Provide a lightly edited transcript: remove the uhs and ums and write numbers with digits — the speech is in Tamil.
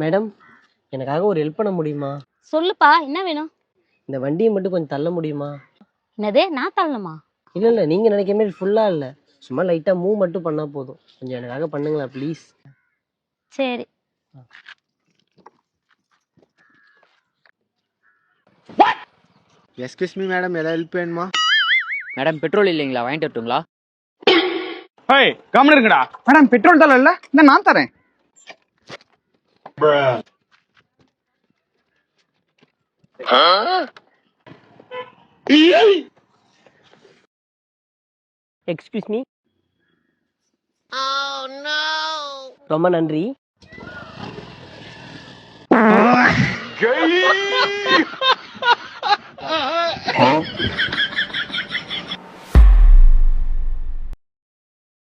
மேடம், எனக்காக ஒரு ஹெல்ப் பண்ண முடியுமா? சொல்லுப்பா, என்ன வேணும்? இந்த வண்டியை மட்டும் கொஞ்சம் தள்ள முடியுமா? என்னது, நான் தள்ளணுமா? இல்ல நீங்க நினைக்கிற மாதிரி ஃபுல்லா இல்ல, சும்மா லைட்டா மூவ் மட்டும் பண்ணா போதும். கொஞ்சம் எனக்காக பண்ணுங்களா ப்ளீஸ்? சரி. எஸ்கியூஸ் மீ மேடம், ஏதாவது ஹெல்ப் வேணுமா? மேடம் பெட்ரோல் இல்லைங்களா, வாங்கிட்டு வரட்டுங்களா? ஏய் கம்முனு இருங்கடா. மேடம் பெட்ரோல் தரல இல்ல, இந்த நான் தரேன். Excuse me. ரொம்ப நன்றி. Gay!